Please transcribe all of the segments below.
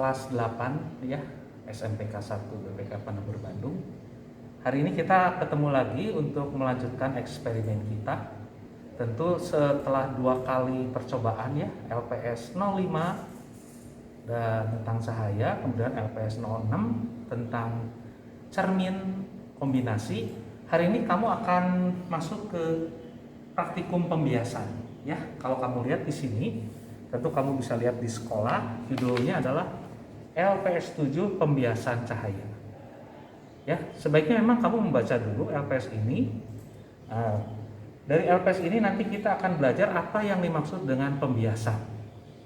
kelas 8 ya, SMPK 1 BPK Penabur Bandung. Hari ini kita ketemu lagi untuk melanjutkan eksperimen kita. Tentu setelah 2 kali percobaan ya, LPS 05 dan tentang cahaya, kemudian LPS 06 tentang cermin kombinasi. Hari ini kamu akan masuk ke praktikum pembiasan ya. Kalau kamu lihat di sini, tentu kamu bisa lihat di sekolah, judulnya adalah LPS 7 Pembiasan Cahaya. Ya, sebaiknya memang kamu membaca dulu LPS ini. Dari LPS ini nanti kita akan belajar apa yang dimaksud dengan pembiasan.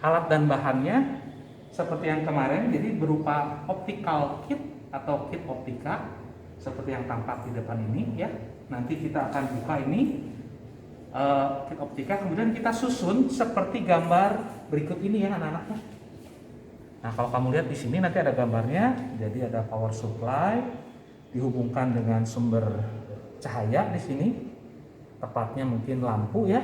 Alat dan bahannya seperti yang kemarin, jadi berupa optical kit atau kit optika seperti yang tampak di depan ini ya. Nanti kita akan buka ini kit optika, kemudian kita susun seperti gambar berikut ini ya anak-anaknya. Nah, kalau kamu lihat di sini nanti ada gambarnya. Jadi ada power supply dihubungkan dengan sumber cahaya di sini. Tepatnya mungkin lampu ya.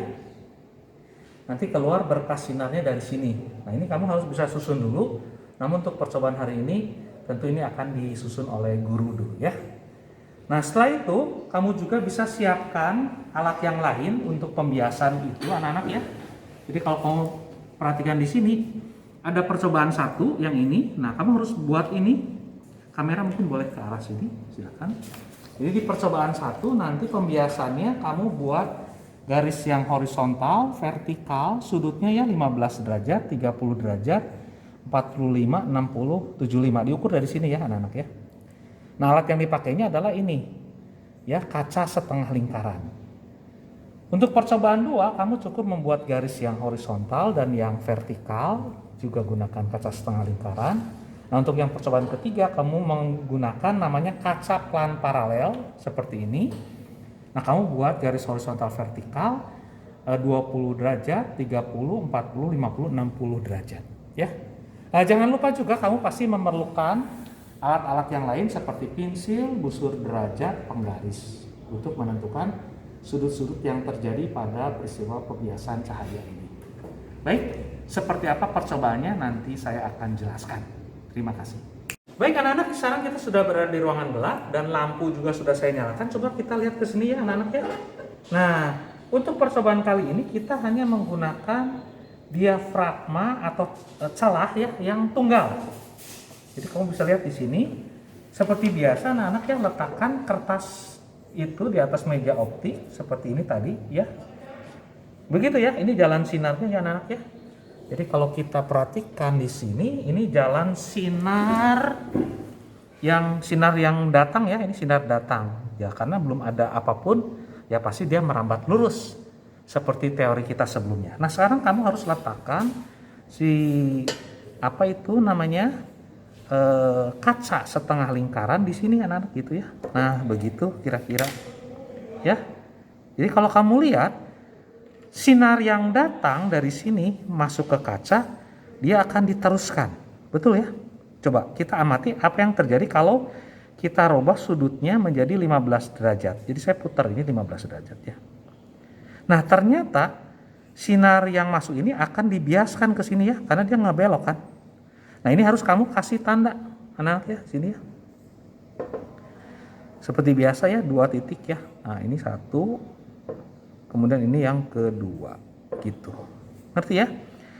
Nanti keluar berkas sinarnya dari sini. Nah, ini kamu harus bisa susun dulu. Namun untuk percobaan hari ini tentu ini akan disusun oleh guru dulu ya. Nah, setelah itu kamu juga bisa siapkan alat yang lain untuk pembiasan itu anak-anak ya. Jadi kalau kamu perhatikan di sini ada percobaan 1 yang ini. Nah, kamu harus buat ini. Kamera mungkin boleh ke arah sini, silakan. Jadi di percobaan 1 nanti pembiasannya kamu buat garis yang horizontal, vertikal, sudutnya ya 15 derajat, 30 derajat, 45, 60, 75. Diukur dari sini ya anak-anak ya. Nah, alat yang dipakainya adalah ini ya, kaca setengah lingkaran. Untuk percobaan 2 kamu cukup membuat garis yang horizontal dan yang vertikal, juga gunakan kaca setengah lingkaran. Nah, untuk yang percobaan ketiga kamu menggunakan namanya kaca plan paralel seperti ini. Nah, kamu buat garis horizontal vertikal 20 derajat, 30, 40, 50, 60 derajat ya. Nah, jangan lupa juga kamu pasti memerlukan alat-alat yang lain seperti pensil, busur derajat, penggaris untuk menentukan sudut-sudut yang terjadi pada peristiwa pembiasan cahaya ini. Baik, seperti apa percobaannya nanti saya akan jelaskan. Terima kasih. Baik anak-anak, sekarang kita sudah berada di ruangan gelap dan lampu juga sudah saya nyalakan. Coba kita lihat ke sini ya anak-anak ya. Nah, untuk percobaan kali ini kita hanya menggunakan diafragma atau celah ya yang tunggal. Jadi kamu bisa lihat di sini, seperti biasa anak-anak yang letakkan kertas itu di atas meja optik seperti ini tadi ya. Begitu ya, ini jalan sinarnya ya anak-anak ya. Jadi kalau kita perhatikan di sini, ini jalan sinar yang datang ya, ini sinar datang. Ya karena belum ada apapun, ya pasti dia merambat lurus seperti teori kita sebelumnya. Nah, sekarang kamu harus letakkan kaca setengah lingkaran di sini anak-anak gitu ya. Nah, begitu kira-kira ya. Jadi kalau kamu lihat sinar yang datang dari sini masuk ke kaca, dia akan diteruskan. Betul ya? Coba kita amati apa yang terjadi kalau kita rubah sudutnya menjadi 15 derajat. Jadi saya putar ini 15 derajat ya. Nah, ternyata sinar yang masuk ini akan dibiaskan ke sini ya, karena dia nggak belok kan. Nah, ini harus kamu kasih tanda anak ya, sini ya. Seperti biasa ya, 2 titik ya. Nah, ini 1, kemudian ini yang kedua gitu. Ngerti ya?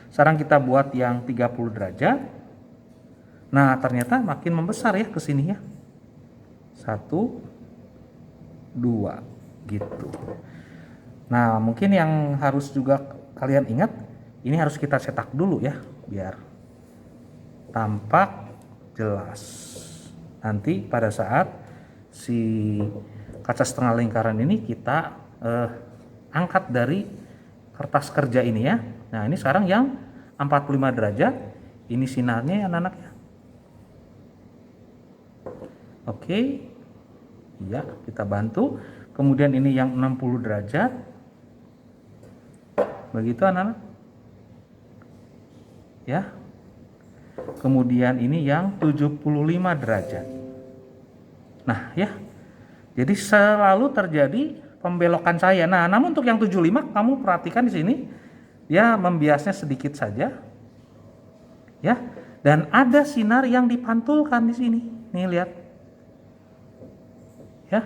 Sekarang kita buat yang 30 derajat. Nah, ternyata makin membesar ya ke sini ya. 1, 2 gitu. Nah, mungkin yang harus juga kalian ingat, ini harus kita cetak dulu ya, biar tampak jelas. Nanti pada saat si kaca setengah lingkaran ini kita angkat dari kertas kerja ini ya. Nah, ini sekarang yang 45 derajat, ini sinarnya ya anak-anak ya. Oke. Ya, kita bantu. Kemudian ini yang 60 derajat. Begitu anak-anak. Ya. Kemudian ini yang 75 derajat. Nah, ya. Jadi selalu terjadi pembelokan cahaya. Nah, namun untuk yang 75 kamu perhatikan di sini dia membiasnya sedikit saja. Ya. Dan ada sinar yang dipantulkan di sini. Nih lihat. Ya.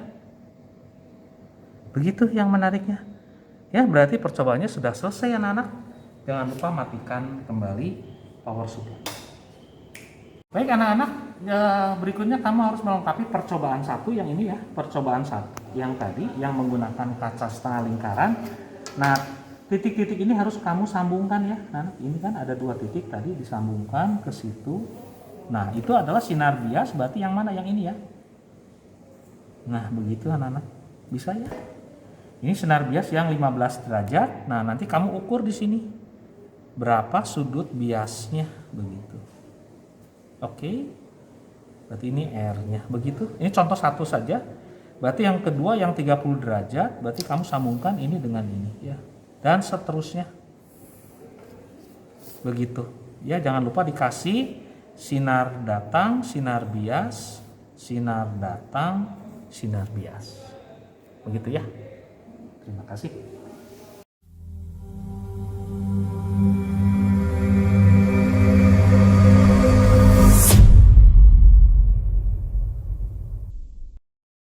Begitu yang menariknya. Ya, berarti percobaannya sudah selesai anak-anak. Jangan lupa matikan kembali power supply. Baik anak-anak, ya, berikutnya kamu harus melengkapi percobaan 1 yang ini ya. Percobaan 1 yang tadi yang menggunakan kaca setengah lingkaran. Nah, titik-titik ini harus kamu sambungkan ya. Nah, ini kan ada 2 titik tadi disambungkan ke situ. Nah, itu adalah sinar bias, berarti yang mana? Yang ini ya. Nah, begitu anak-anak. Bisa ya? Ini sinar bias yang 15 derajat. Nah, nanti kamu ukur di sini berapa sudut biasnya begitu. Oke. Berarti ini R-nya begitu. Ini contoh 1 saja. Berarti yang kedua yang 30 derajat, berarti kamu sambungkan ini dengan ini ya. Dan seterusnya. Begitu. Ya, jangan lupa dikasih sinar datang, sinar bias, sinar datang, sinar bias. Begitu ya. Terima kasih.